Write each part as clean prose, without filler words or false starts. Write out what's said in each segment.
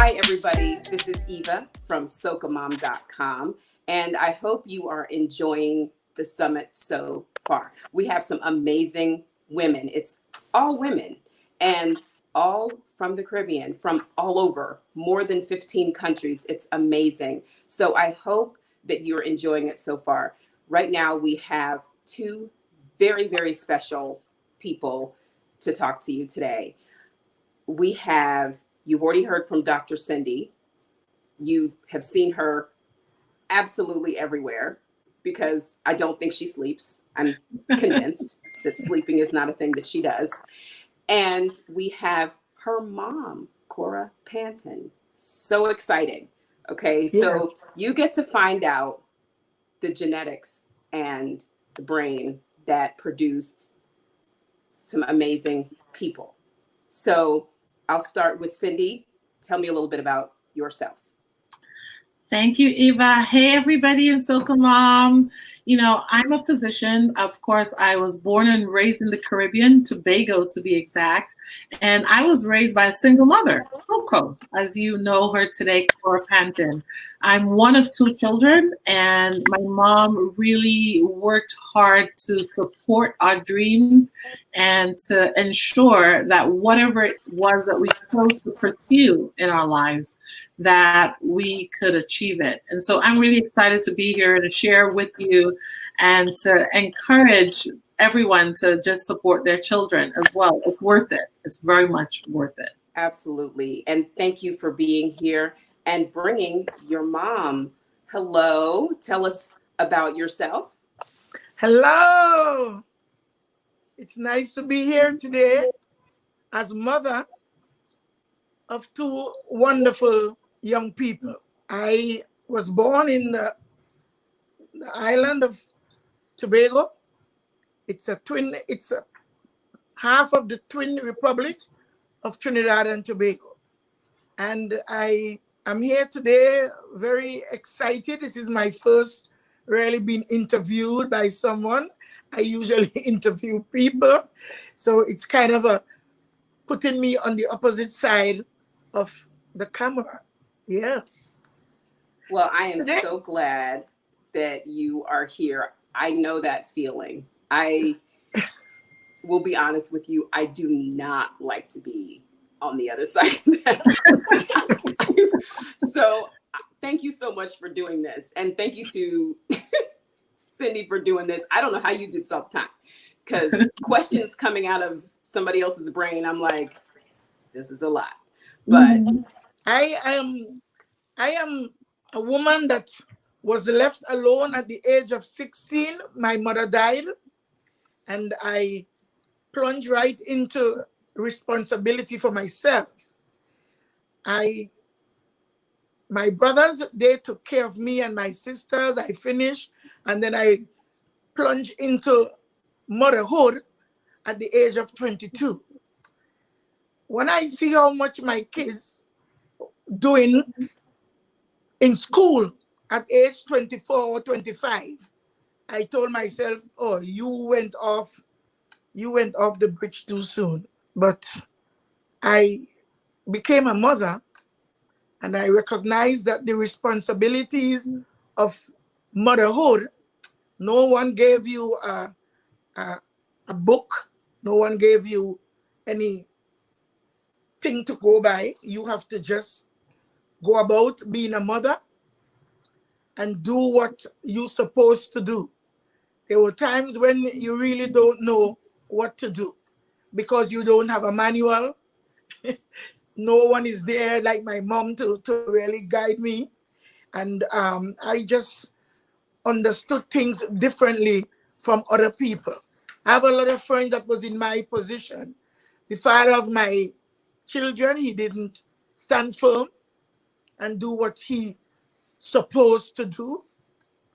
Hi, everybody. This is Eva from SocaMom.com, and I hope you are enjoying the summit so far. We have some amazing women. It's all women and all from the Caribbean, from all over, more than 15 countries. It's amazing. So I hope that you're enjoying it so far. Right now, we have two very, very special people to talk to you today. You've already heard from Dr. Cindy. You have seen her absolutely everywhere because I don't think she sleeps. I'm convinced that sleeping is not a thing that she does. And we have her mom, Cora Pantin. So exciting. Okay, so you get to find out the genetics and the brain that produced some amazing people. So I'll start with Cindy. Tell me a little bit about yourself. Thank you, Eva. Hey, everybody in Soca Mom. You know, I'm a physician. Of course, I was born and raised in the Caribbean, Tobago to be exact. And I was raised by a single mother, Coco, as you know her today, Cora Pantin. I'm one of two children, and my mom really worked hard to support our dreams and to ensure that whatever it was that we chose to pursue in our lives, that we could achieve it. And so I'm really excited to be here to share with you and to encourage everyone to just support their children as well. It's worth it. It's very much worth it. Absolutely. And thank you for being here and bringing your mom. Hello. Tell us about yourself. Hello. It's nice to be here today as mother of two wonderful young people. I was born in the island of Tobago. It's a half of the twin republic of Trinidad and Tobago. And I am here today very excited. This is my first really being interviewed by someone. I usually interview people. So it's kind of putting me on the opposite side of the camera. Yes. Well, I am so glad that you are here. I know that feeling. I will be honest with you. I do not like to be on the other side of that. So thank you so much for doing this. And thank you to Cindy for doing this. I don't know how you did this all the time, because questions coming out of somebody else's brain, I'm like, this is a lot. But I am a woman that was left alone at the age of 16. My mother died, and I plunged right into responsibility for myself. My brothers, they took care of me and my sisters. I finished, and then I plunged into motherhood at the age of 22. When I see how much my kids doing in school at age 24 or 25, I told myself, oh, you went off the bridge too soon. But I became a mother, and I recognized that the responsibilities of motherhood, no one gave you a book, no one gave you any thing to go by. You have to just go about being a mother and do what you're supposed to do. There were times when you really don't know what to do because you don't have a manual. No one is there like my mom to really guide me. And I just understood things differently from other people. I have a lot of friends that was in my position. The father of my children, he didn't stand firm and do what he supposed to do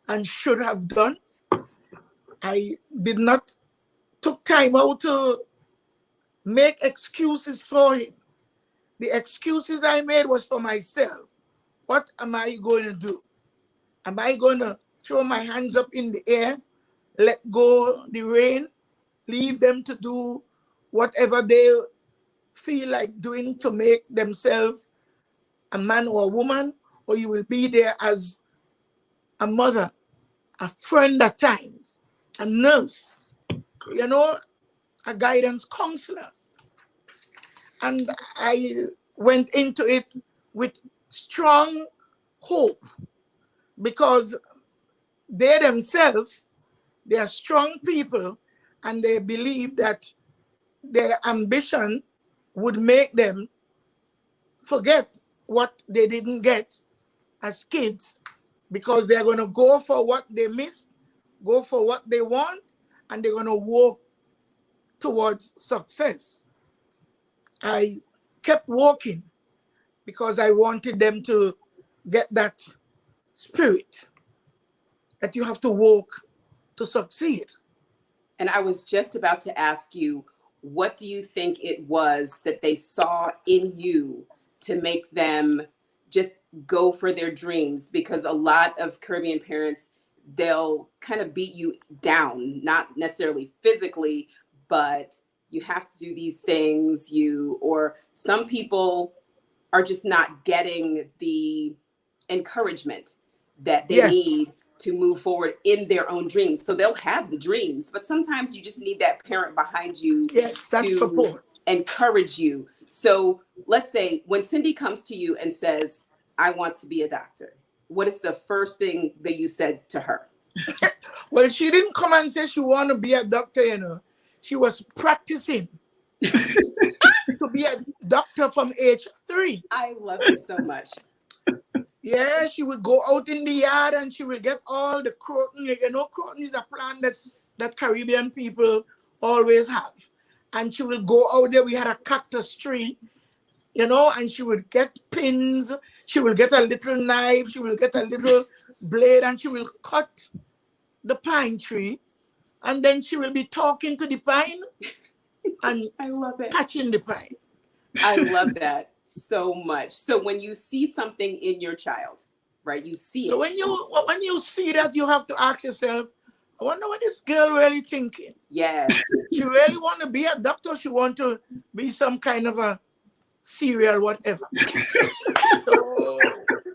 and should have done. I did not took time out to make excuses for him. The excuses I made was for myself. What am I going to do? Am I going to throw my hands up in the air, let go the rein, leave them to do whatever they feel like doing to make themselves a man or a woman, or you will be there as a mother, a friend at times, a nurse, you know, a guidance counselor. And I went into it with strong hope because they themselves, they are strong people, and they believe that their ambition would make them forget what they didn't get as kids, because they're going to go for what they missed, go for what they want, and they're going to work towards success. I kept walking because I wanted them to get that spirit that you have to work to succeed. And I was just about to ask you, what do you think it was that they saw in you to make them just go for their dreams? Because a lot of Caribbean parents, they'll kind of beat you down, not necessarily physically, but you have to do these things, or some people are just not getting the encouragement that they need to move forward in their own dreams. So they'll have the dreams, but sometimes you just need that parent behind you to support, encourage you. So let's say when Cindy comes to you and says, I want to be a doctor, what is the first thing that you said to her? Well, she didn't come and say she want to be a doctor, you know. She was practicing to be a doctor from age 3. I love you so much. Yeah, she would go out in the yard and she would get all the croton. You know, croton is a plant that Caribbean people always have. And she would go out there. We had a cactus tree, you know, and she would get pins. She will get a little knife. She will get a little blade and she will cut the pine tree. And then she will be talking to the pine and I love it. catching the pine. I love that so much. So when you see something in your child, right, you see it. So when you see that, you have to ask yourself, I wonder what this girl really thinking. Yes. She really want to be a doctor. She want to be some kind of a serial whatever. So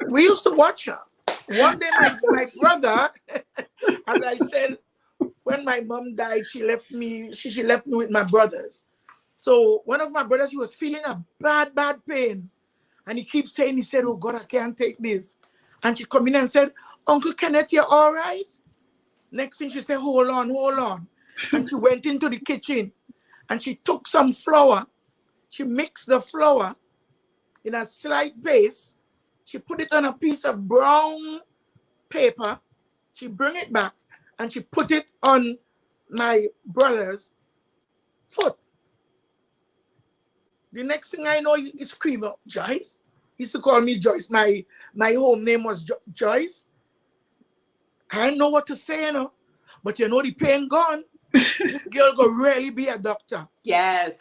we used to watch her. One day my brother, as I said, when my mom died, she left me with my brothers. So one of my brothers, he was feeling a bad pain. And he keeps saying, he said, oh God, I can't take this. And she come in and said, Uncle Kenneth, you all right? Next thing she said, hold on. And she went into the kitchen and she took some flour. She mixed the flour in a slight paste. She put it on a piece of brown paper. She bring it back and she put it on my brother's foot. The next thing I know, he screamed out, Joyce. He used to call me Joyce. My home name was Joyce. I didn't know what to say, you know. But you know, the pain gone. This girl could really be a doctor. Yes.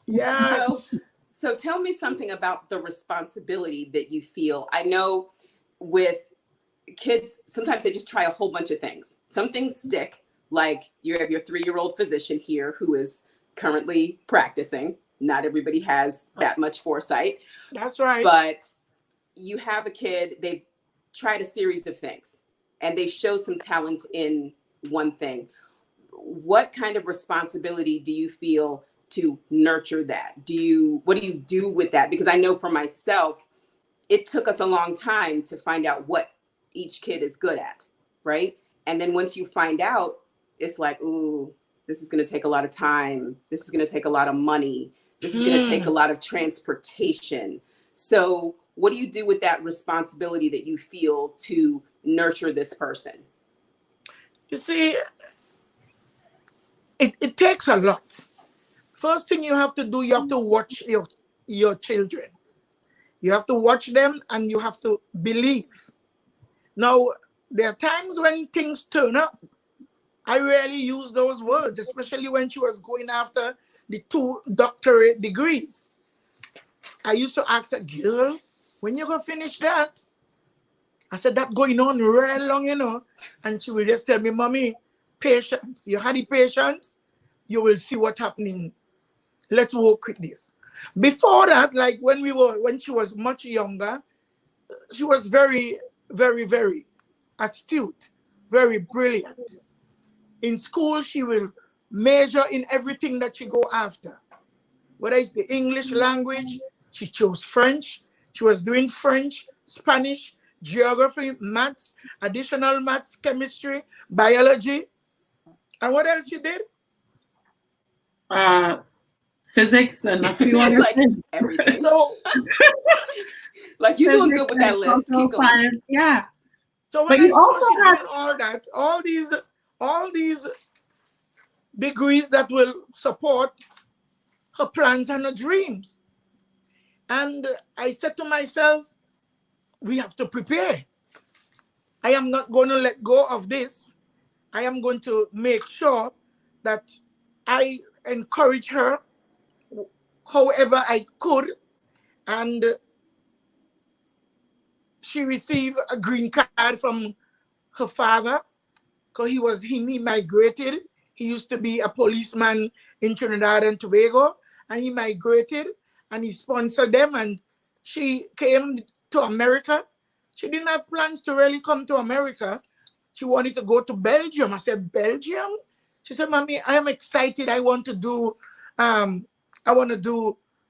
Yes. So tell me something about the responsibility that you feel. I know with kids, sometimes they just try a whole bunch of things. Some things stick, like you have your 3-year-old physician here who is currently practicing. Not everybody has that much foresight. That's right. But you have a kid, they've tried a series of things and they show some talent in one thing. What kind of responsibility do you feel to nurture that? What do you do with that? Because I know for myself, it took us a long time to find out what each kid is good at, right? And then once you find out, it's like, ooh, this is going to take a lot of time. This is going to take a lot of money. This is going to take a lot of transportation. So what do you do with that responsibility that you feel to nurture this person? You see, it takes a lot. First thing you have to do, you have to watch your children. You have to watch them and you have to believe. Now, there are times when things turn up. I rarely use those words, especially when she was going after the 2 doctorate degrees. I used to ask her, girl, when you gonna finish that? I said, that going on real long, you know. And she will just tell me, Mommy, patience. You had the patience, you will see what's happening. Let's work with this. Before that, like when she was much younger, she was very, very, very astute, very brilliant. In school, she will major in everything that she go after. Whether it's the English language, she chose French. She was doing French, Spanish, geography, maths, additional maths, chemistry, biology. And what else she did? Physics and a few Just other like things. everything. So, Like you're doing Physics good with that and list. social Keep going. science, yeah. so But when I you saw also she have- doing all that, all these degrees that will support her plans and her dreams. And I said to myself, we have to prepare. I am not going to let go of this. I am going to make sure that I encourage her however I could. And she received a green card from her father because he migrated. He used to be a policeman in Trinidad and Tobago, and he migrated and he sponsored them, and she came to America. She didn't have plans to really come to America. She wanted to go to Belgium. I said, Belgium? She said, Mommy, I am excited. I want to do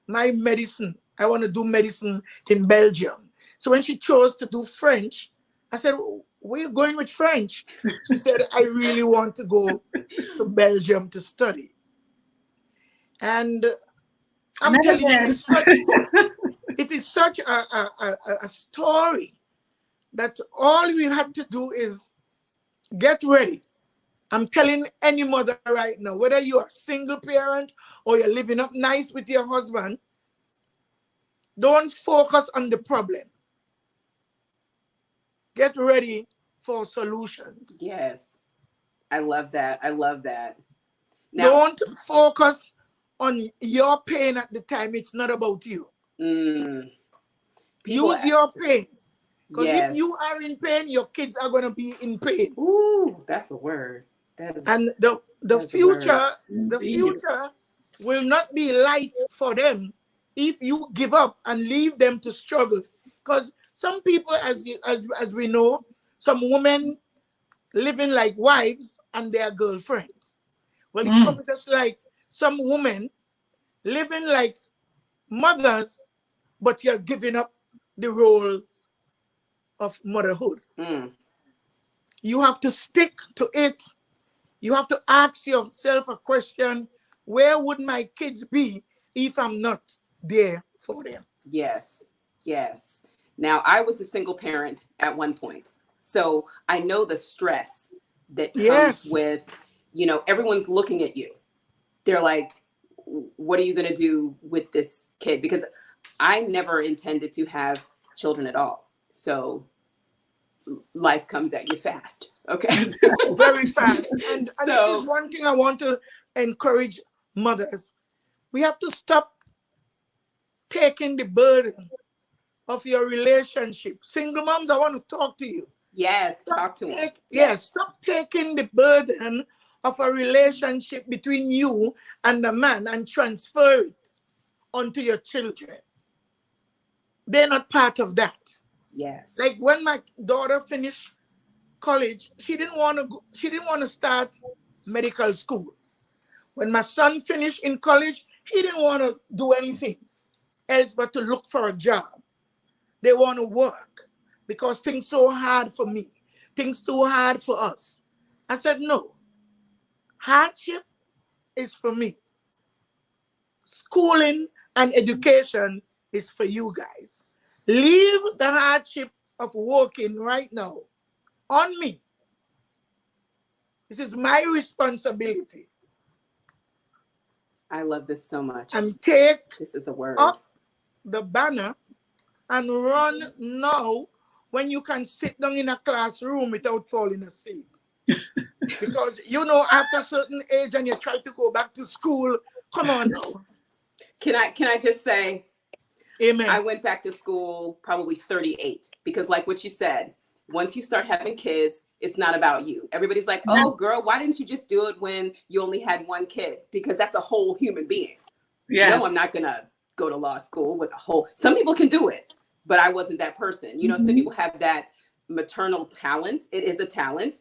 my medicine. I want to do medicine in Belgium. So when she chose to do French, I said, where are you going with French? She said, I really want to go to Belgium to study. And I'm telling you, it is such a story that all we had to do is get ready. I'm telling any mother right now, whether you're a single parent or you're living up nice with your husband, don't focus on the problem. Get ready for solutions. Yes. I love that. I love that. Now, Don't focus on your pain at the time. It's not about you. Use your pain. Because if you are in pain, your kids are going to be in pain. Ooh, that's a word. That is, and the future will not be light for them if you give up and leave them to struggle. Because some people, as we know, some women living like wives and their girlfriends. Well, it's probably just like some women living like mothers, but you're giving up the roles of motherhood. You have to stick to it. You have to ask yourself a question: where would my kids be if I'm not there for them? Yes, yes. Now, I was a single parent at one point, so I know the stress that comes with, everyone's looking at you. They're like, what are you going to do with this kid? Because I never intended to have children at all. So life comes at you fast. Okay. Very fast. And So, it is one thing I want to encourage mothers. We have to stop taking the burden of your relationship. Single moms, I want to talk to you. yes, talk to me. Yes, stop taking the burden of a relationship between you and the man and transfer it onto your children. They're not part of that. Yes. Like when my daughter finished college, she didn't want to start medical school. When my son finished in college, he didn't want to do anything else but to look for a job. They want to work because things so hard for me, things too hard for us. I said, no, hardship is for me. Schooling and education is for you guys. Leave the hardship of working right now on me. This is my responsibility. I love this so much. And take This is a word. up the banner and run now when you can sit down in a classroom without falling asleep. Because, after a certain age and you try to go back to school, come on now. Can I just say, Amen. I went back to school probably 38 because like what you said, once you start having kids, it's not about you. Everybody's like, oh girl, why didn't you just do it when you only had one kid? Because that's a whole human being. Yes. No, I'm not going to go to law school with some people can do it, but I wasn't that person. You know, some people have that maternal talent. It is a talent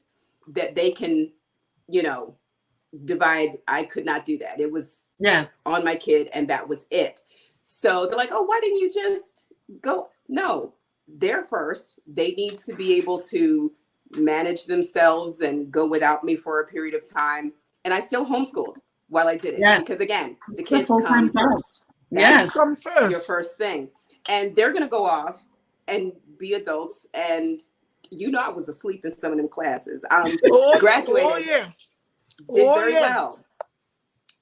that they can, you know, divide. I could not do that. It was on my kid, and that was it. So they're like, oh, why didn't you just go? No, they're first. They need to be able to manage themselves and go without me for a period of time. And I still homeschooled while I did it, because again, the kids come first. Yes, come first. Your first thing. And they're going to go off and be adults. And you know, I was asleep in some of them classes. Graduated. Did very well.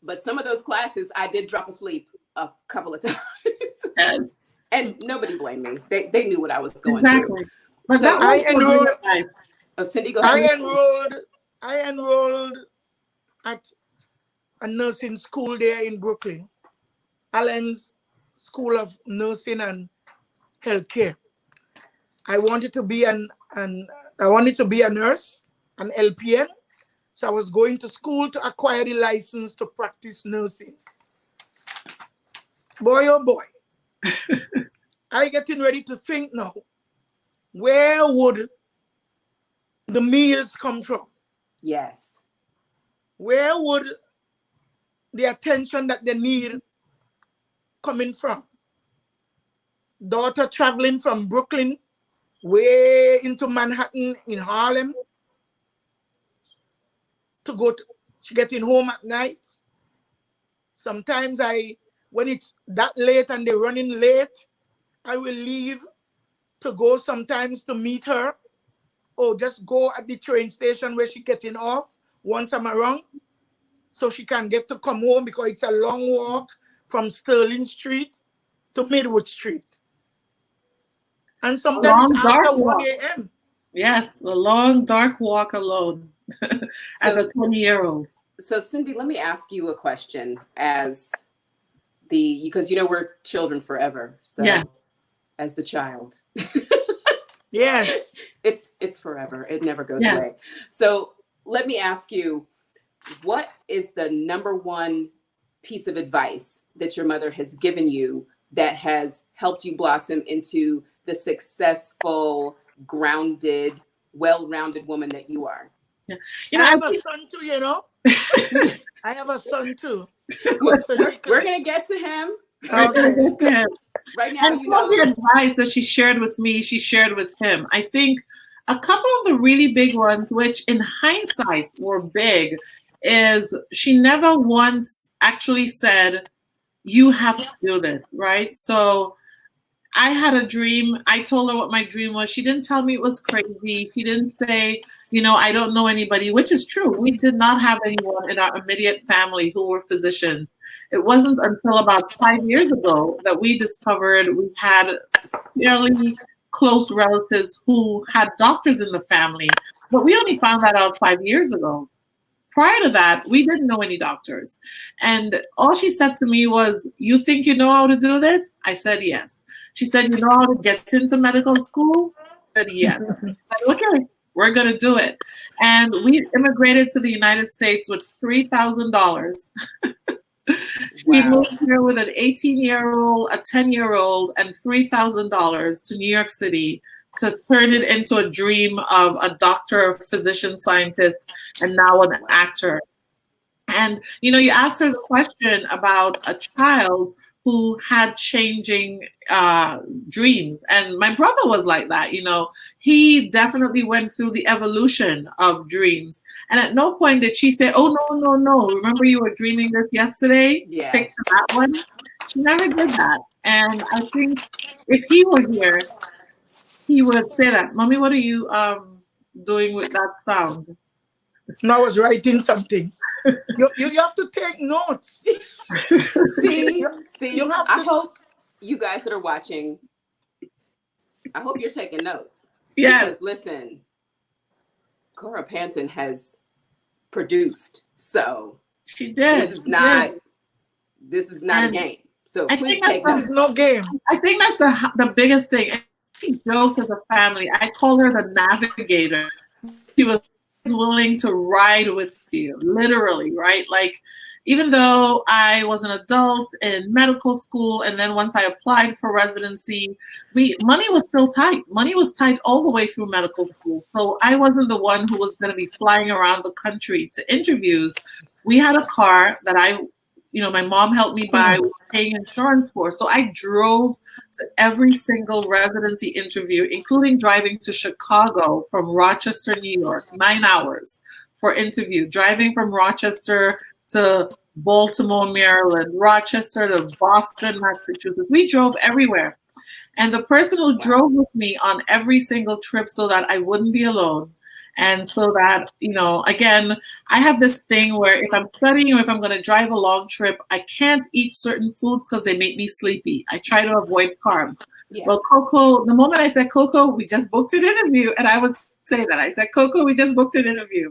But some of those classes, I did drop asleep a couple of times. And nobody blamed me. They knew what I was going through. But so I enrolled. Cindy, go ahead. I enrolled at a nursing school there in Brooklyn, Allen's School of Nursing and Healthcare. I wanted to be a nurse, an LPN. So I was going to school to acquire the license to practice nursing. Boy, oh boy. I getting ready to think now, where would the meals come from? Yes. Where would the attention that they need coming from? Daughter traveling from Brooklyn way into Manhattan in Harlem to getting home at night. Sometimes when it's that late and they're running late, I will leave to go sometimes to meet her, or just go at the train station where she's getting off once I'm around, so she can get to come home, because it's a long walk from Sterling Street to Midwood Street. And sometimes after 1 a.m. Yes, a long, dark walk alone as a 20-year-old. So Cindy, let me ask you a question because you know, we're children forever. So as the child. Yes. It's forever. It never goes away. So let me ask you, what is the number one piece of advice that your mother has given you that has helped you blossom into the successful, grounded, well-rounded woman that you are? Yeah. You know, I have a son too, you know. I have a son too. We're going to get to him. Okay. Right now, and all the advice that she shared with me, she shared with him. I think a couple of the really big ones, which in hindsight were big, is she never once actually said, you have to do this, right? So I had a dream. I told her what my dream was. She didn't tell me it was crazy. She didn't say, you know, I don't know anybody, which is true. We did not have anyone in our immediate family who were physicians. It wasn't until about 5 years ago that we discovered we had fairly close relatives who had doctors in the family. But we only found that out 5 years ago. Prior to that, we didn't know any doctors. And all she said to me was, you think you know how to do this? I said, yes. She said, you know how to get into medical school? I said, yes. I said, okay, we're going to do it. And we immigrated to the United States with $3,000. She moved here with an 18-year-old, a 10-year-old, and $3,000 to New York City to turn it into a dream of a doctor, physician, scientist, and now an actor. And, you know, you asked her the question about a child who had changing dreams. And my brother was like that, you know. He definitely went through the evolution of dreams. And at no point did she say, oh, no. Remember you were dreaming this yesterday? Yes. Stick to that one. She never did that. And I think if he were here, he would say that. Mommy, what are you doing with that sound? No, I was writing something. You have to take notes. See, you have to. I hope you guys that are watching, I hope you're taking notes. Yes. Because listen, Cora Pantin has produced, so she did. This is not a game. So I please think take notes. No game. I think that's the biggest thing. We joke as a family. I call her the navigator. She was willing to ride with you, literally, right? Like, even though I was an adult in medical school, and then once I applied for residency, money was still tight. Money was tight all the way through medical school. So I wasn't the one who was going to be flying around the country to interviews. We had a car that my mom helped me buy, paying insurance for. So I drove to every single residency interview, including driving to Chicago from Rochester, New York, 9 hours for interview, driving from Rochester to Baltimore, Maryland, Rochester to Boston, Massachusetts. We drove everywhere. And the person who drove with me on every single trip so that I wouldn't be alone, and so that, again, I have this thing where if I'm studying or if I'm going to drive a long trip, I can't eat certain foods because they make me sleepy. I try to avoid carbs. Yes. Well, Coco, the moment I said, Coco, we just booked an interview, and I would say that. I said, Coco, we just booked an interview.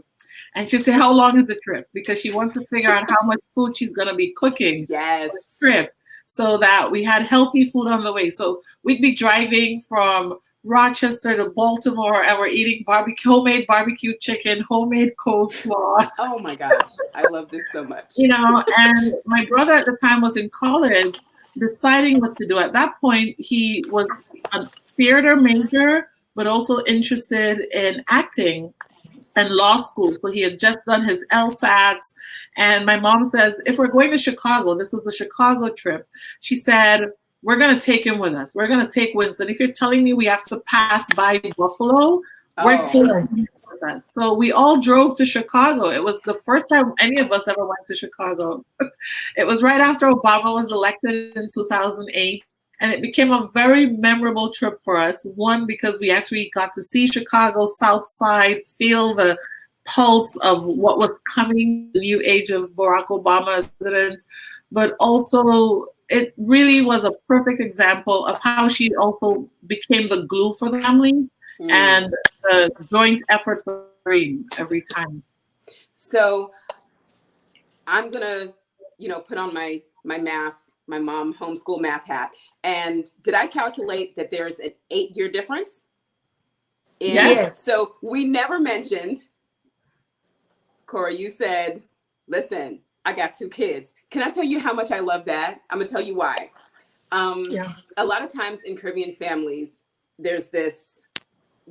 And she'd say, how long is the trip? Because she wants to figure out how much food she's going to be cooking for the trip, so that we had healthy food on the way. So we'd be driving from Rochester to Baltimore, and we're eating homemade barbecue chicken, homemade coleslaw. Oh my gosh, I love this so much. And my brother at the time was in college deciding what to do. At that point, he was a theater major, but also interested in acting and law school. So he had just done his LSATs. And my mom says, if we're going to Chicago, this was the Chicago trip, she said, we're going to take him with us. We're going to take Winston. If you're telling me we have to pass by Buffalo, we're taking him with us. So we all drove to Chicago. It was the first time any of us ever went to Chicago. It was right after Obama was elected in 2008. And it became a very memorable trip for us. One, because we actually got to see Chicago South Side, feel the pulse of what was coming, the new age of Barack Obama as president. But also, it really was a perfect example of how she also became the glue for the family and the joint effort for every time. So I'm going to, put on my mom homeschool math hat. And did I calculate that there's an 8-year difference? Yes. So we never mentioned, Cora, you said, listen, I got 2 kids. Can I tell you how much I love that? I'm going to tell you why. A lot of times in Caribbean families, there's this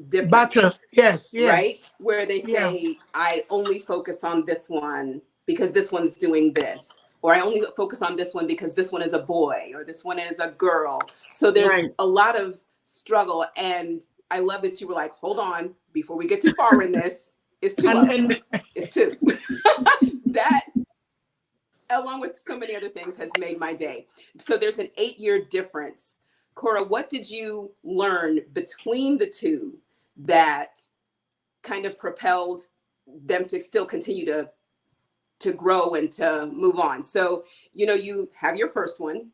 difference. Battle. Yes. Right? Where they say, I only focus on this one because this one's doing this. Or I only focus on this one because this one is a boy or this one is a girl. So there's a lot of struggle. And I love that you were like, hold on, before we get too far in this, it's 2. It's 2. That, along with so many other things, has made my day. So there's an 8-year difference. Cora, what did you learn between the 2 that kind of propelled them to still continue to grow and to move on? So, you have your first one,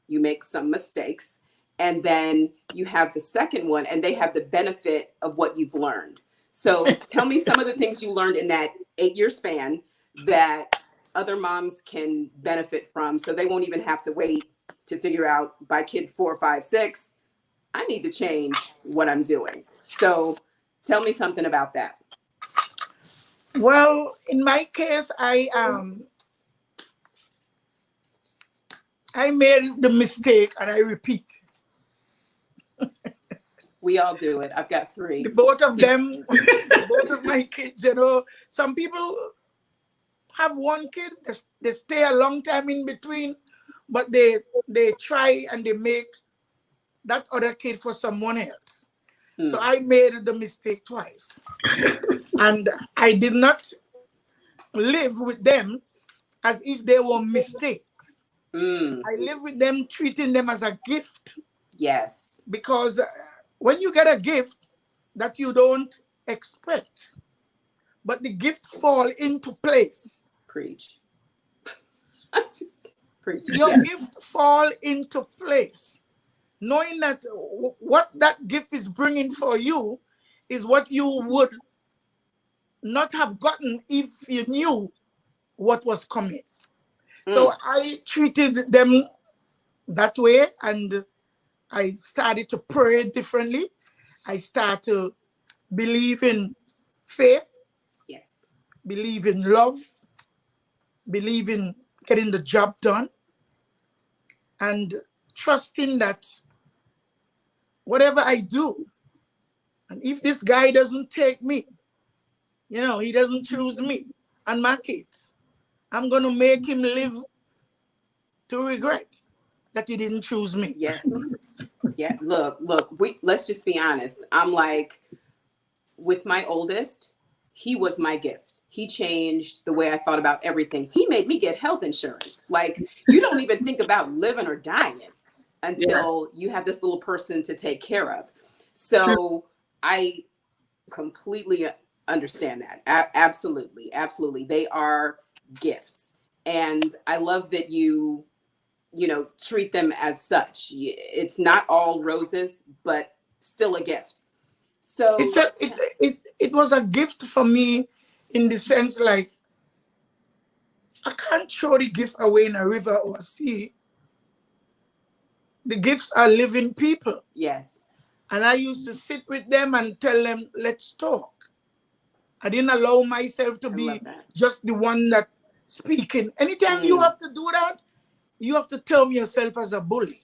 you make some mistakes, and then you have the second one, and they have the benefit of what you've learned. So tell me some of the things you learned in that 8-year span that other moms can benefit from, so they won't even have to wait to figure out by kid 4, 5, 6, I need to change what I'm doing. So tell me something about that. Well, in my case, I made the mistake, and I repeat. We all do it. I've got 3. Both of them, both of my kids, some people have 1 kid, they stay a long time in between, but they try and they make that other kid for someone else. So I made the mistake twice. And I did not live with them as if they were mistakes. I live with them treating them as a gift. Yes. Because when you get a gift that you don't expect, but the gift fall into place. Preach. Preach. Your gift fall into place. Knowing that what that gift is bringing for you is what you would not have gotten if you knew what was coming. So I treated them that way, and I started to pray differently. I started to believe in faith, believe in love, believe in getting the job done, and trusting that whatever I do, and if this guy doesn't take me, he doesn't choose me and my kids, I'm going to make him live to regret that he didn't choose me. Yes. Yeah. Look, let's just be honest. I'm like, with my oldest, he was my gift. He changed the way I thought about everything. He made me get health insurance. Like, you don't even think about living or dying until you have this little person to take care of. So I completely understand that. Absolutely. Absolutely. They are gifts. And I love that you treat them as such. It's not all roses, but still a gift. So it was a gift for me in the sense, like, I can't throw the gift away in a river or a sea. The gifts are living people. Yes. And I used to sit with them and tell them, let's talk. I didn't allow myself to be just the one that speaking. Anytime you have to do that, you have to term yourself as a bully.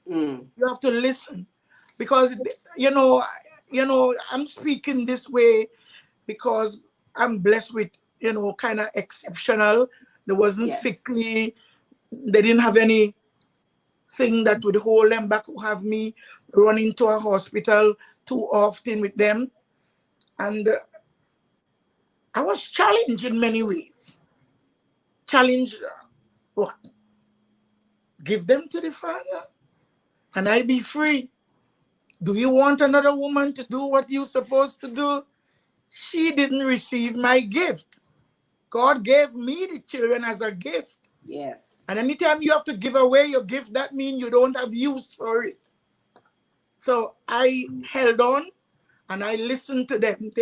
You have to listen. Because, I'm speaking this way because I'm blessed with, kind of exceptional. There wasn't sickly. They didn't have anything that would hold them back or have me running to a hospital too often with them. And I was challenged in many ways. Challenged what? Give them to the Father and I be free. Do you want another woman to do what you're supposed to do? She didn't receive my gift. God gave me the children as a gift. Yes. And anytime you have to give away your gift, that means you don't have use for it. So I held on and I listened to them.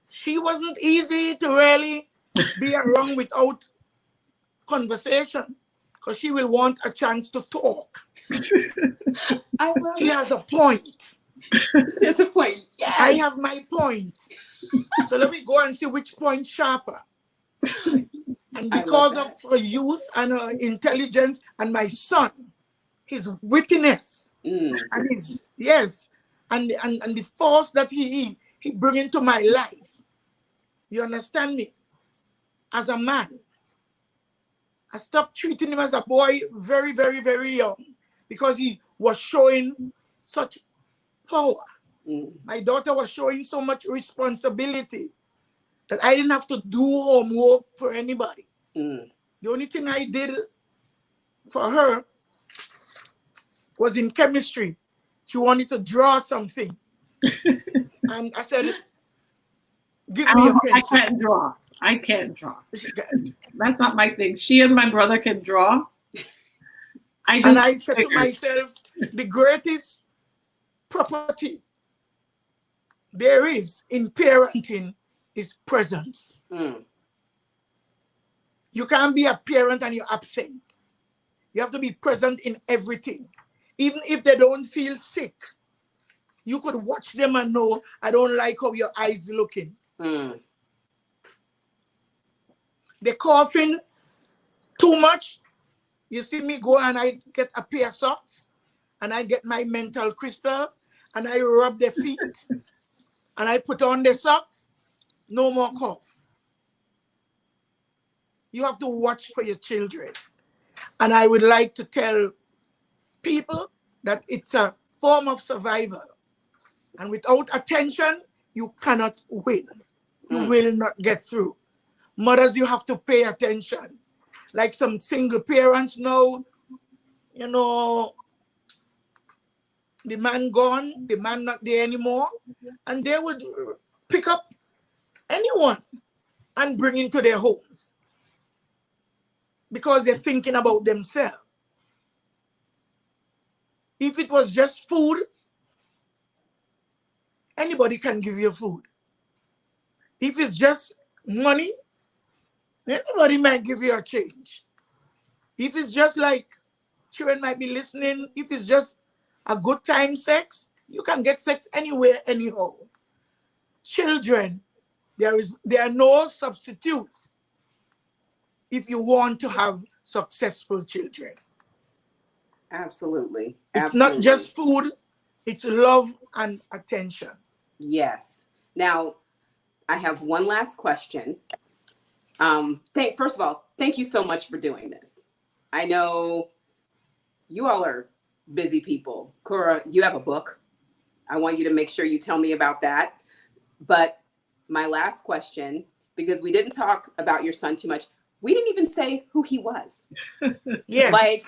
She wasn't easy to really be around without conversation because she will want a chance to talk. She has a point. She has a point. Yes. I have my point. So let me go and see which point sharper. And because of her youth and her intelligence and my son, his wittiness and his and the force that he bring into my life. You understand me? As a man, I stopped treating him as a boy very, very, very young because he was showing such power. My daughter was showing so much responsibility that I didn't have to do homework for anybody. The only thing I did for her was in chemistry. She wanted to draw something. And I said, give me a pencil. I can't draw. That's not my thing. She and my brother can draw. I said to myself, the greatest property there is in parenting is presence. You can't be a parent and you're absent. You have to be present in everything. Even if they don't feel sick, you could watch them and know, I don't like how your eyes looking. They're coughing too much. You see me go and I get a pair of socks and I get my mental crystal and I rub their feet and I put on the socks. No more cough. You have to watch for your children. And I would like to tell people that it's a form of survival. And without attention, you cannot win. You will not get through. Mothers, you have to pay attention. Like some single parents now, the man gone, the man not there anymore. And they would pick up anyone and bring into their homes because they're thinking about themselves. If it was just food, anybody can give you food. If it's just money, anybody might give you a change. If it's just like children might be listening, if it's just a good time sex, you can get sex anywhere, anyhow. Children, there are no substitutes. if you want to have successful children. Absolutely. It's not just food, it's love and attention. Yes. Now, I have one last question. First of all, thank you so much for doing this. I know you all are busy people. Cora, you have a book. I want you to make sure you tell me about that. But my last question, because we didn't talk about your son too much, we didn't even say who he was. Yes. Like,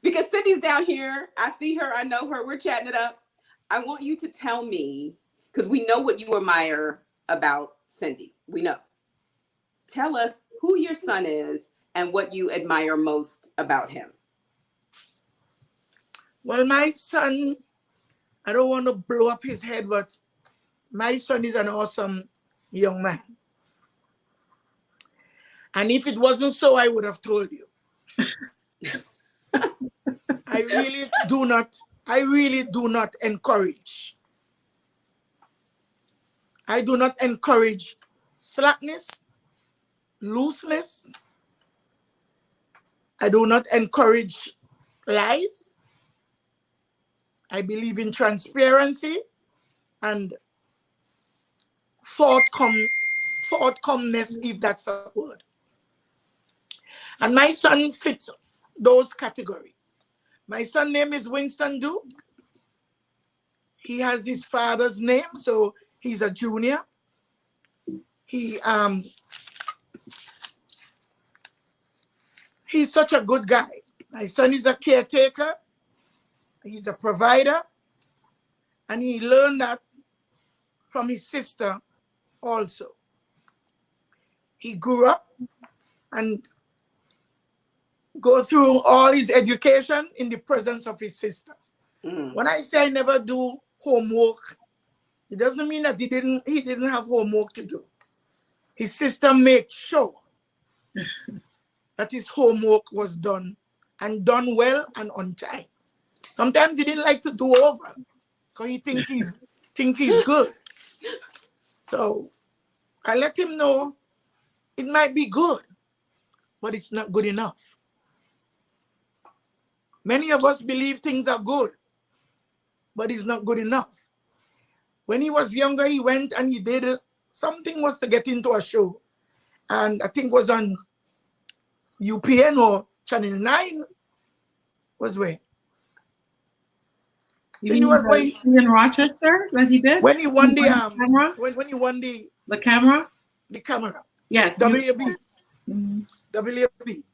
because Cindy's down here, I see her, I know her, we're chatting it up. I want you to tell me, because we know what you admire about Cindy. We know. Tell us who your son is and what you admire most about him. Well, my son, I don't want to blow up his head, but my son is an awesome young man. And if it wasn't so, I would have told you. I really do not encourage. I do not encourage slackness, looseness. I do not encourage lies. I believe in transparency and forthcomeness, if that's a word. And my son fits those categories. My son's name is Winston Duke. He has his father's name, so he's a junior. He's such a good guy. My son is a caretaker. He's a provider. And he learned that from his sister also. He grew up and go through all his education in the presence of his sister. When I say I never do homework, it doesn't mean that he didn't have homework to do. His sister made sure that his homework was done and done well and on time. Sometimes he didn't like to do over because he think he's good. So I let him know it might be good, but it's not good enough. Many of us believe things are good, but it's not good enough. When he was younger, he went and he did something was to get into a show. And I think it was on UPN or Channel 9 was where. So in Rochester that he did? When he won the camera? When he won the camera? The camera. Yes. WB. WB.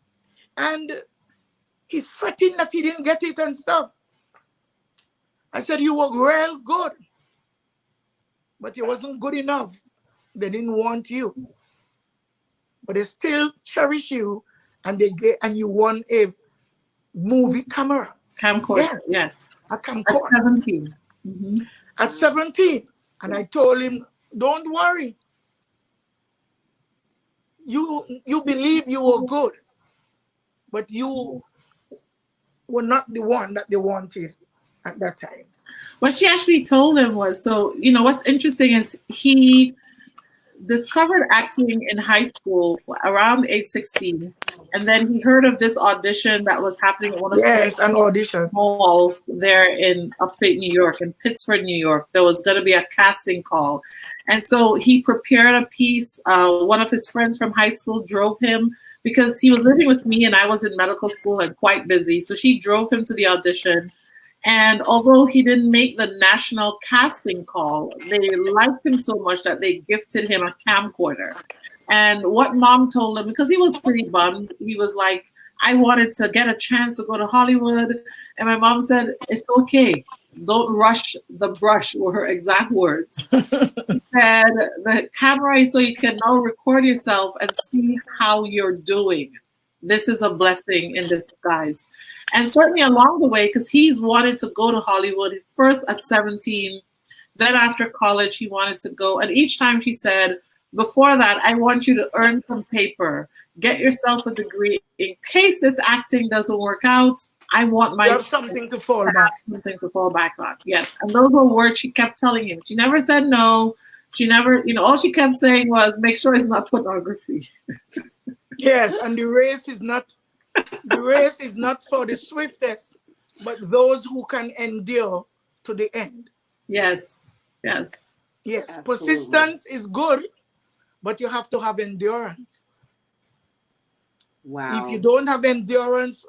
And he fretting that he didn't get it and stuff. I said, you were real good, but it wasn't good enough. They didn't want you. But they still cherish you, and you won a movie camera. Camcorder, yes. A camcorder. At 17. At 17. And I told him, don't worry. You believe you were good, but you were not the one that they wanted at that time. What she actually told him was, so, what's interesting is he discovered acting in high school around age 16. And then he heard of this audition that was happening at one of an audition malls there in upstate New York, in Pittsford, New York. There was going to be a casting call. And so he prepared a piece. One of his friends from high school drove him because he was living with me and I was in medical school and quite busy. So she drove him to the audition. And although he didn't make the national casting call, they liked him so much that they gifted him a camcorder. And what mom told him, because he was pretty bummed, he was like, I wanted to get a chance to go to Hollywood. And my mom said, it's okay. Don't rush the brush, were her exact words. She said, the camera is so you can now record yourself and see how you're doing. This is a blessing in disguise. And certainly along the way, because he's wanted to go to Hollywood, first at 17, then after college, he wanted to go. And each time she said, before that, I want you to earn some paper, get yourself a degree. In case this acting doesn't work out, I want my something to fall back. Something to fall back on. Yes. And those were words she kept telling him. She never said no. She never, all she kept saying was, make sure it's not pornography. Yes, and the race is not for the swiftest, but those who can endure to the end. Yes. Yes. Absolutely. Persistence is good, but you have to have endurance. Wow. If you don't have endurance,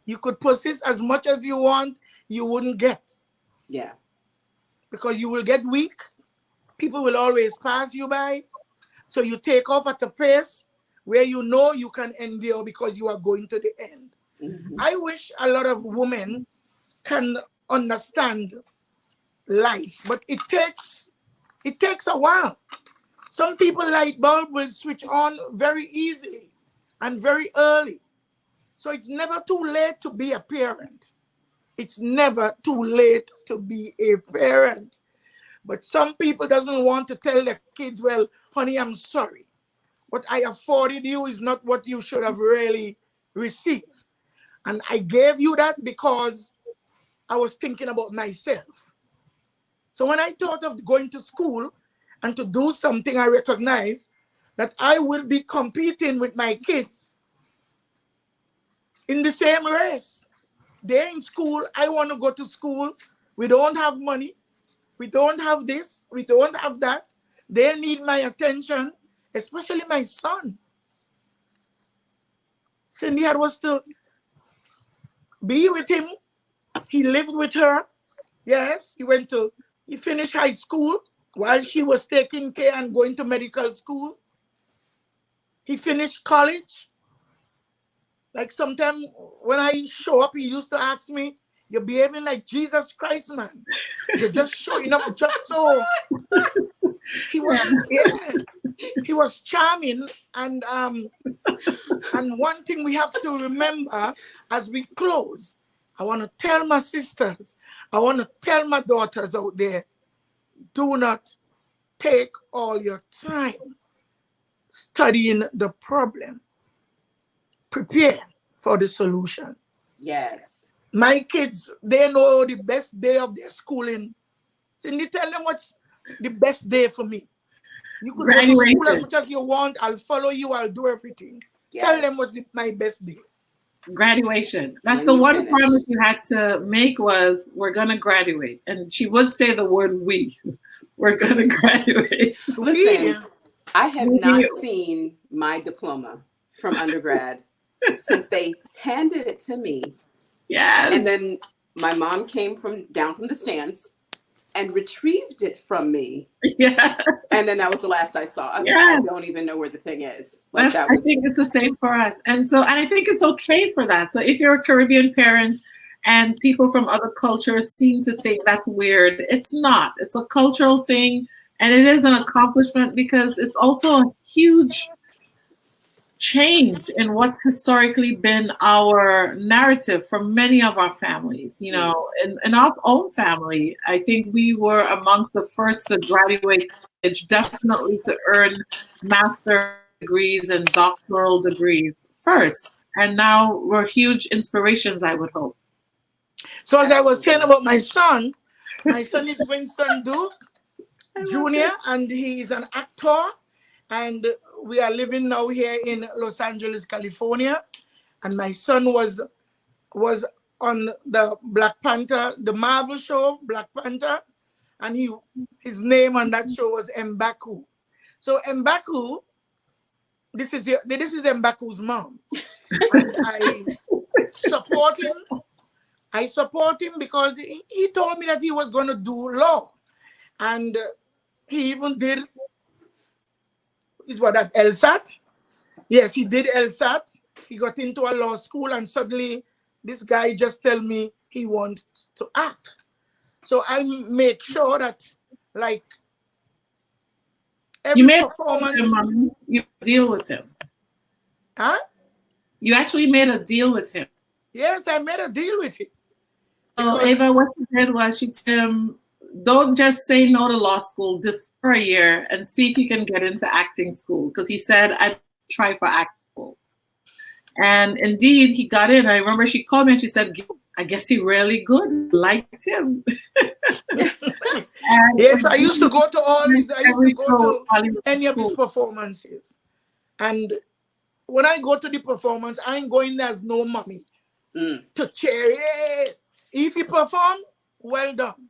you could persist as much as you want, you wouldn't get. Yeah. Because you will get weak. People will always pass you by. So you take off at a pace where you know you can endure because you are going to the end. Mm-hmm. I wish a lot of women can understand life, but it takes a while. Some people light bulb will switch on very easily and very early. So it's never too late to be a parent. It's never too late to be a parent. But some people doesn't want to tell their kids, well, honey, I'm sorry. What I afforded you is not what you should have really received. And I gave you that because I was thinking about myself. So when I thought of going to school and to do something, I recognized that I will be competing with my kids in the same race. They're in school. I want to go to school. We don't have money. We don't have this. We don't have that. They need my attention, especially my son. Cindy was to be with him. He lived with her. Yes, he finished high school while she was taking care and going to medical school. He finished college. Like sometimes when I show up, he used to ask me, you're behaving like Jesus Christ, man. You're just showing up just so. He was charming. And one thing we have to remember as we close, I want to tell my sisters, I want to tell my daughters out there, do not take all your time studying the problem. Prepare for the solution. Yes. My kids, they know the best day of their schooling. Cindy, tell them what's the best day for me. You could go to school as much as you want. I'll follow you. I'll do everything. Yes. Tell them what's my best day. Graduation. That's the one promise you had to make was, we're going to graduate. And she would say the word we. We're going to graduate. Listen, I have not seen my diploma from undergrad since they handed it to me. Yes. And then my mom came down from the stands and retrieved it from me. Yeah. And then that was the last I saw. Yeah. I don't even know where the thing is. Like I think it's the same for us. And I think it's okay for that. So if you're a Caribbean parent and people from other cultures seem to think that's weird, it's not. It's a cultural thing. And it is an accomplishment because it's also a huge change in what's historically been our narrative for many of our families. In our own family, I think we were amongst the first to graduate college, definitely to earn master's degrees and doctoral degrees first. And now we're huge inspirations, I would hope. So as I was saying about my son is Winston Duke Jr., and he is an actor, and we are living now here in Los Angeles, California. And my son was on the Black Panther, the Marvel show, Black Panther. And his name on that show was M'Baku. So M'Baku, this is M'Baku's mom. And I support him. I support him because he told me that he was going to do law. And he even did, that LSAT? Yes, he did LSAT. He got into a law school and suddenly this guy just tell me he wants to act. So I make sure that like every performance. You deal with him. Huh? You actually made a deal with him. Yes, I made a deal with him. So Ava, what she did was she told him, don't just say no to law school, defer a year and see if you can get into acting school. Because he said, I'd try for acting school. And indeed, he got in. I remember she called me and she said, I guess he really good. Liked him. Yes, I used to go to all his. I used to go to Hollywood any of his school. performances, and when I go to the performance, I ain't going there as no mommy to cheer. Yeah. If he perform, well done.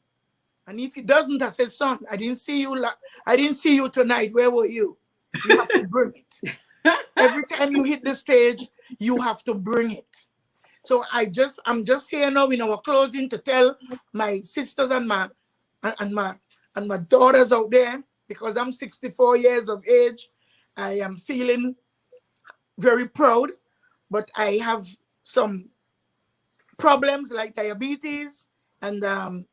And if he doesn't, I say, son, I didn't see you. I didn't see you tonight. Where were you? You have to bring it. Every time you hit the stage, you have to bring it. So I'm just here now in our closing to tell my sisters and my daughters out there, because I'm 64 years of age, I am feeling very proud, but I have some problems like diabetes and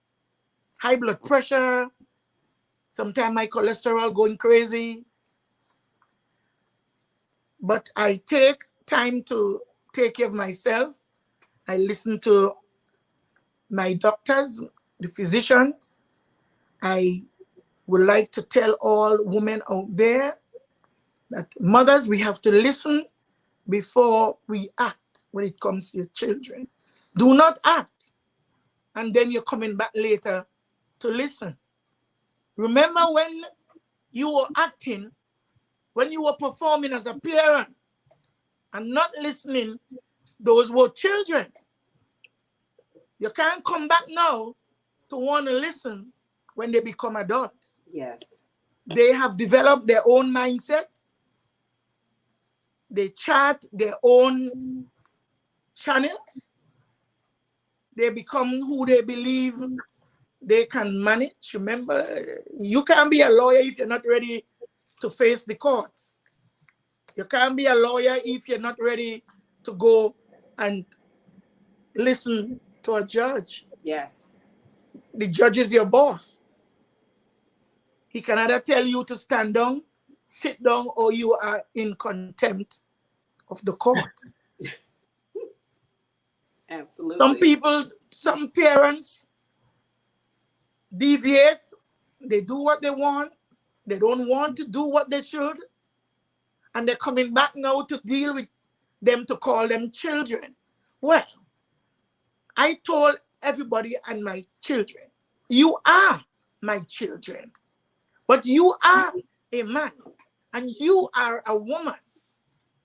high blood pressure. Sometimes my cholesterol going crazy. But I take time to take care of myself. I listen to my doctors, the physicians. I would like to tell all women out there that mothers, we have to listen before we act when it comes to your children. Do not act, and then you're coming back later to listen. Remember when you were acting, when you were performing as a parent and not listening, those were children. You can't come back now to want to listen when they become adults. Yes. They have developed their own mindset. They chart their own channels. They become who they believe they can manage. Remember, you can't be a lawyer if you're not ready to face the courts. You can't be a lawyer if you're not ready to go and listen to a judge. Yes. The judge is your boss. He can either tell you to stand down, sit down, or you are in contempt of the court. Absolutely. Some people, some parents deviate. They do what they want. They don't want to do what they should. And they're coming back now to deal with them, to call them children. Well, I told everybody and my children, you are my children, but you are a man and you are a woman.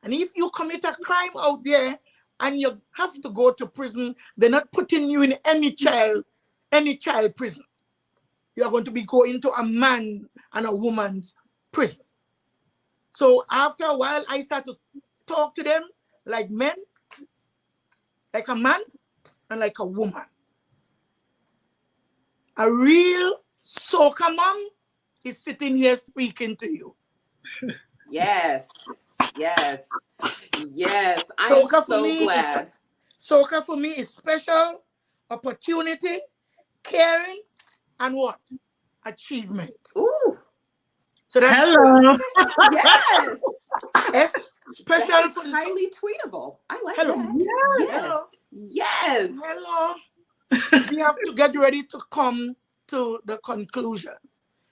And if you commit a crime out there and you have to go to prison, they're not putting you in any child prison. You're going to be going to a man and a woman's prison. So after a while, I start to talk to them like men, like a man, and like a woman. A real soccer mom is sitting here speaking to you. Yes. Yes. Yes. I am so glad. Soccer for me is special, opportunity, caring, and what? Achievement. Ooh. So that's Hello. Yes. Yes, special That is for the highly tweetable. I like Hello. that. Yes. Yes. Yes. Hello. We have to get ready to come to the conclusion.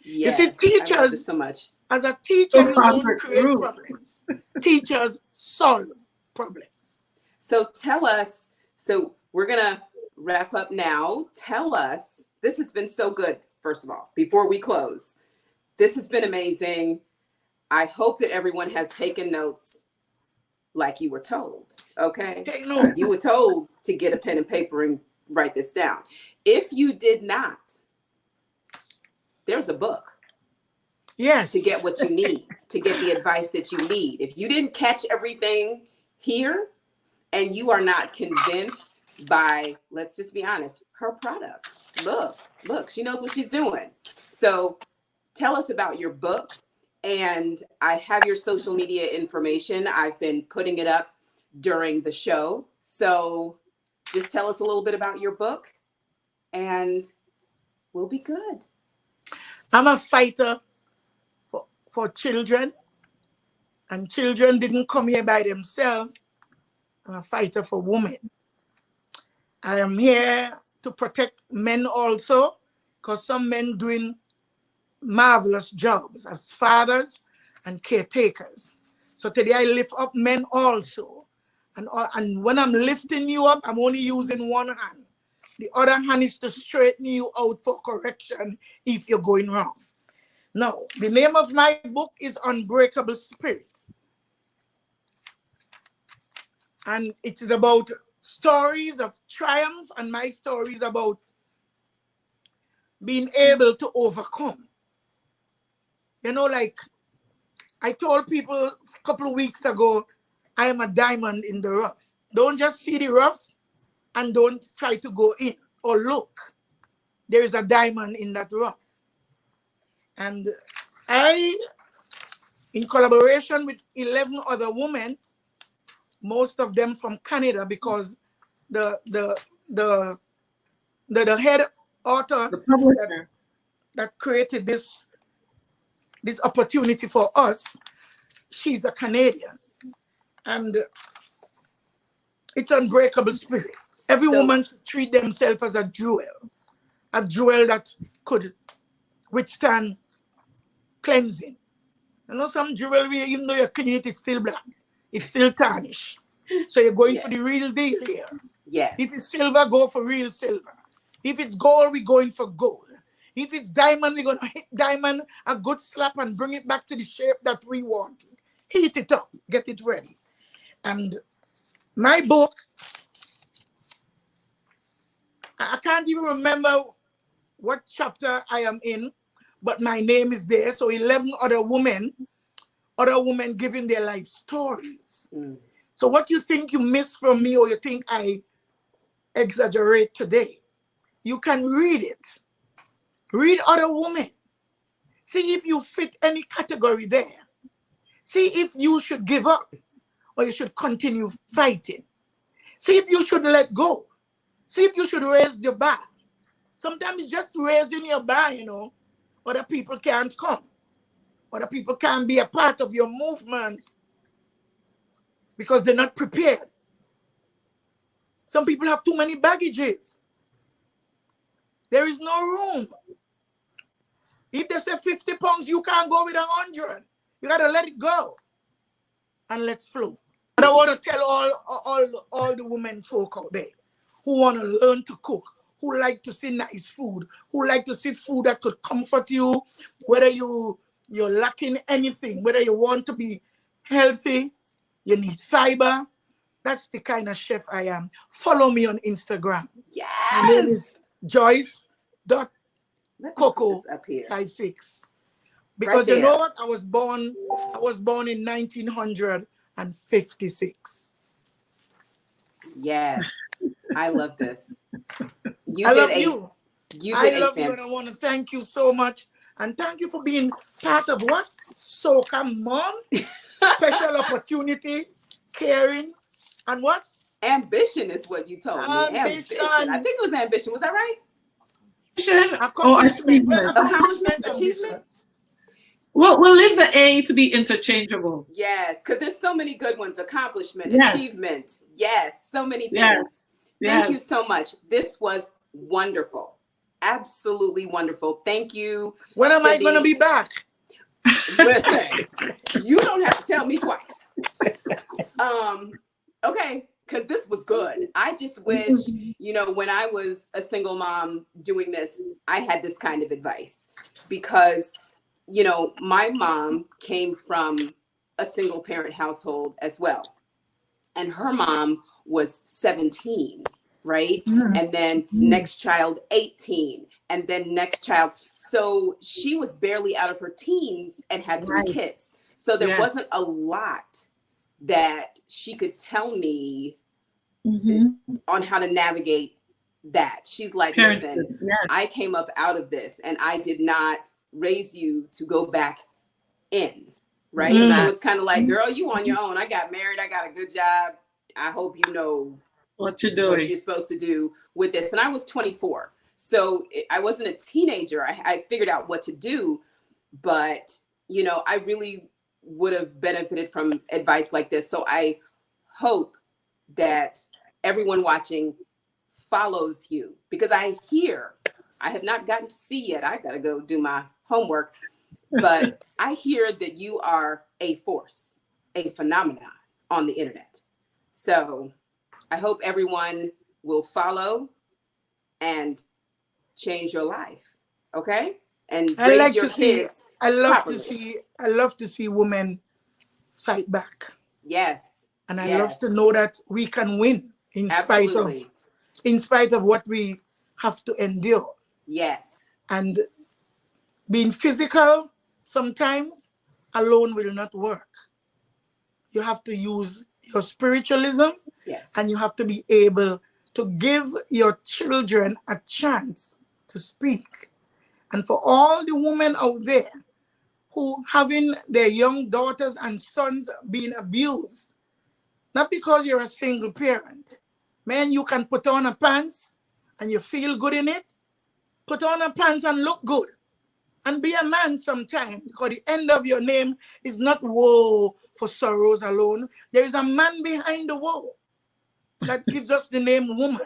Yes. You see, I love teachers, this so much. as a teacher, you don't create problems. Teachers solve problems. So tell us, so we're going to wrap up now. Tell us, this has been so good, first of all, before we close. This has been amazing. I hope that everyone has taken notes like you were told, okay? Take notes. You were told to get a pen and paper and write this down. If you did not, there's a book. Yes. To get what you need, to get the advice that you need. If you didn't catch everything here and you are not convinced by, let's just be honest, her product. Look, she knows what she's doing. So tell us about your book. And I have your social media information. I've been putting it up during the show. So just tell us a little bit about your book and we'll be good. I'm a fighter for children, and children didn't come here by themselves. I'm a fighter for women. I am here to protect men also, because some men doing marvelous jobs as fathers and caretakers. So today I lift up men also. And when I'm lifting you up, I'm only using one hand. The other hand is to straighten you out for correction if you're going wrong. Now, the name of my book is Unbreakable Spirit. And it is about stories of triumph, and my story is about being able to overcome. You know, like I told people a couple of weeks ago, I am a diamond in the rough. Don't just see the rough and don't try to go in or look. There is a diamond in that rough. And I, in collaboration with 11 other women, most of them from Canada, because the head author that created this opportunity for us, she's a Canadian. And it's Unbreakable Spirit. Every woman should treat themselves as a jewel that could withstand cleansing. You know, some jewelry, even though you clean it, it's still black. It's still tarnished. So you're going for the real deal here. Yes. If it's silver, go for real silver. If it's gold, we're going for gold. If it's diamond, we're going to hit diamond a good slap and bring it back to the shape that we want. Heat it up. Get it ready. And my book, I can't even remember what chapter I am in, but my name is there. So 11 other women giving their life stories. So what you think you miss from me, or you think I exaggerate today, you can read it. Read other women. See if you fit any category there. See if you should give up or you should continue fighting. See if you should let go. See if you should raise your bar. Sometimes just raising your bar, you know, other people can't come. Other people can't be a part of your movement because they're not prepared. Some people have too many baggages. There is no room. If they say 50 pounds, you can't go with 100. You got to let it go and let's flow. And I want to tell all the women folk out there who want to learn to cook, who like to see nice food, who like to see food that could comfort you, whether you're lacking anything, whether you want to be healthy, you need fiber. That's the kind of chef I am. Follow me on Instagram. Yes. My name is Joyce.Coco56. Because you know what? I was born in 1956. Yes. I love this. I love you. I love you, and I want to thank you so much. And thank you for being part of what? Soca Mom. Special opportunity, caring, and what? Ambition is what you told me. Ambition. I think it was ambition. Was that right? Accomplishment, achievement. Well, we'll leave the A to be interchangeable. Yes, because there's so many good ones. Accomplishment, achievement. Yes, so many things. Thank you so much. This was wonderful. Absolutely wonderful. Thank you. When am I going to be back? Listen, you don't have to tell me twice. Okay, because this was good. I just wish, you know, when I was a single mom doing this, I had this kind of advice, because you know, my mom came from a single parent household as well. And her mom was 17, right? And then next child, 18. And then next child. So she was barely out of her teens and had 3 kids. So there wasn't a lot that she could tell me on how to navigate that. She's like, listen, I came up out of this and I did not raise you to go back in, right? So it's kind of like, girl, you on your own. I got married. I got a good job. I hope you know what you're doing, what you're supposed to do with this. And I was 24. So I wasn't a teenager. I figured out what to do, but you know, I really would have benefited from advice like this. So I hope that everyone watching follows you, because I have not gotten to see yet. I got to go do my homework, but I hear that you are a force, a phenomenon on the internet. So I hope everyone will follow and change your life. Okay? And I raise like your to see. kids I love properly. to see. I love to see women fight back, Yes. and I love Yes. to know that we can win in Absolutely. spite of what we have to endure. Yes. And being physical sometimes alone will not work. You have to use your spiritualism, Yes. and you have to be able to give your children a chance to speak. And for all the women out there who having their young daughters and sons being abused, not because you're a single parent. Man, you can put on a pants and you feel good in it. Put on a pants and look good. And be a man sometime, because the end of your name is not woe for sorrows alone. There is a man behind the woe that gives us the name woman.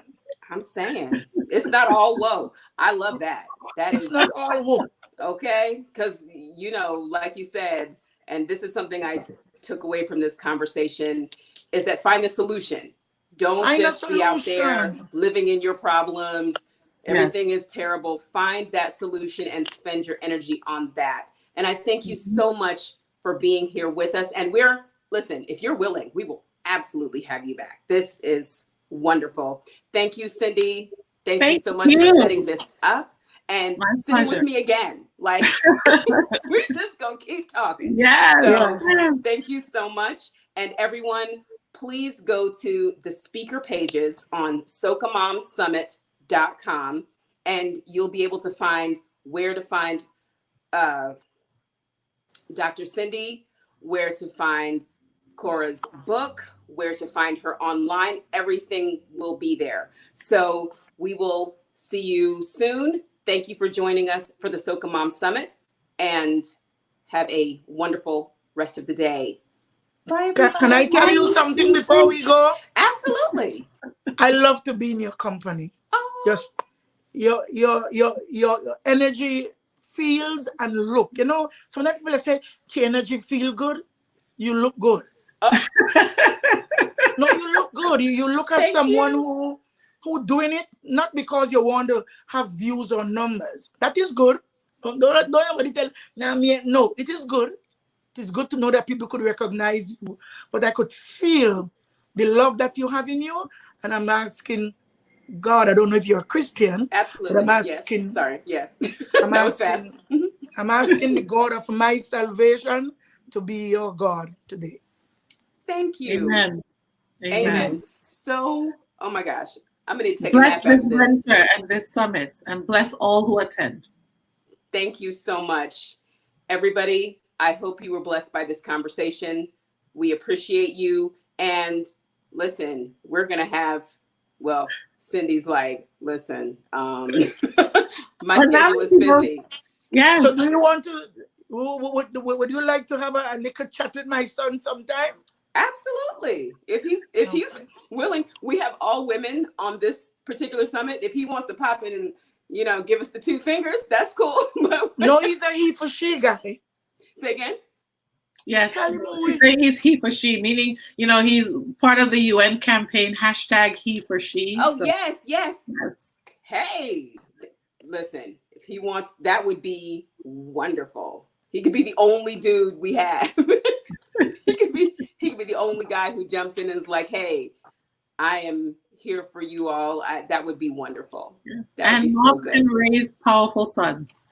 I'm saying it's not all woe. I love that. That It's is not all woe. okay. Because, you know, like you said, and this is something I took away from this conversation, is that find the solution. Don't Find a just be out there solution. living in your problems. Everything Yes. is terrible. Find that solution and spend your energy on that. And I thank you so much for being here with us. And listen, if you're willing, we will absolutely have you back. This is wonderful. Thank you, Cindy. Thank you so much for setting this up and My sitting pleasure. with me again. Like, we're just going to keep talking. Yes. So, thank you so much. And everyone, please go to the speaker pages on SocaMomSummit.com, and you'll be able to find where to find Dr. Cindy, where to find Cora's book, where to find her online. Everything will be there. So we will see you soon. Thank you for joining us for the Soca Mom Summit, and have a wonderful rest of the day. Bye, everybody. Can I tell you something before we go? Absolutely. I love to be in your company. Oh, Just your energy feels and look. You know, sometimes people say, "The energy feel good." You look good. No, you look good. You look at Thank someone you. who doing it not because you want to have views or numbers. That is good. Don't anybody tell me. No, it is good. It is good to know that people could recognize you, but I could feel the love that you have in you. And I'm asking God, I don't know if you're a Christian, Absolutely. but I'm asking. Yes. Sorry. Yes. I'm That was fast. asking. I'm asking the God of my salvation to be your God today. Thank you. Amen. Amen. So, oh my gosh, I'm going to take Bless a nap this after this. venture and this summit, and bless all who attend. Thank you so much, everybody. I hope you were blessed by this conversation. We appreciate you. And listen, we're going to have, well, Cindy's like, listen, my schedule is busy. Yes. So do you want to, would you like to have a little chat with my son sometime? Absolutely. If he's willing, we have all women on this particular summit. If he wants to pop in and, you know, give us the two fingers, that's cool. No, he's a he for she guy. Say again? Yes. Hallelujah. He's he for she, meaning, you know, he's part of the UN campaign, #he for she. Oh, so, yes. yes. Hey, listen, if he wants, that would be wonderful. He could be the only dude we have. he could be the only guy who jumps in and is like, hey, I am here for you all. That would be wonderful. Yes. That would And be so moms good. can raise powerful sons.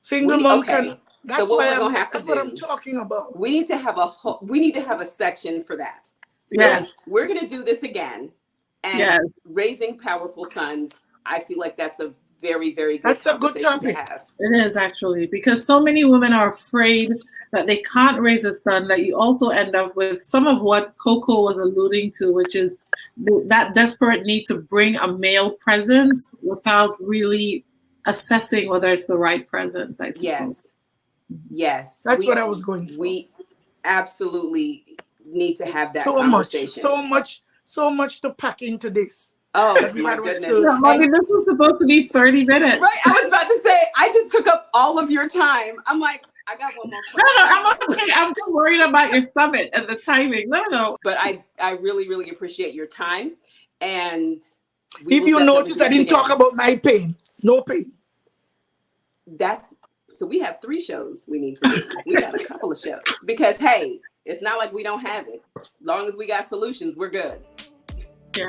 Single mom okay. can. That's So what why we're gonna have to that's what do, I'm talking about. we need to have a section for that. So Yes. we're gonna do this again. And Yes. raising powerful sons, I feel like that's a very, very good That's a good conversation to topic. have. It is actually, because so many women are afraid that they can't raise a son, that you also end up with some of what Coco was alluding to, which is that desperate need to bring a male presence without really assessing whether it's the right presence, I suppose. Yes. That's what I was going for. We absolutely need to have that So conversation. so much to pack into this. Oh That we my had goodness. restored. So, I mean, this was supposed to be 30 minutes. Right. I was about to say, I just took up all of your time. I'm like, I got one more No, question. I'm okay. I'm just worried about your summit and the timing. No. But I really, really appreciate your time. And We If will you definitely notice, do I this didn't again. talk about my pain. No pain. That's so we have 3 shows we need to do. We got a couple of shows because hey, it's not like we don't have it. Long as we got solutions, we're good. Yeah.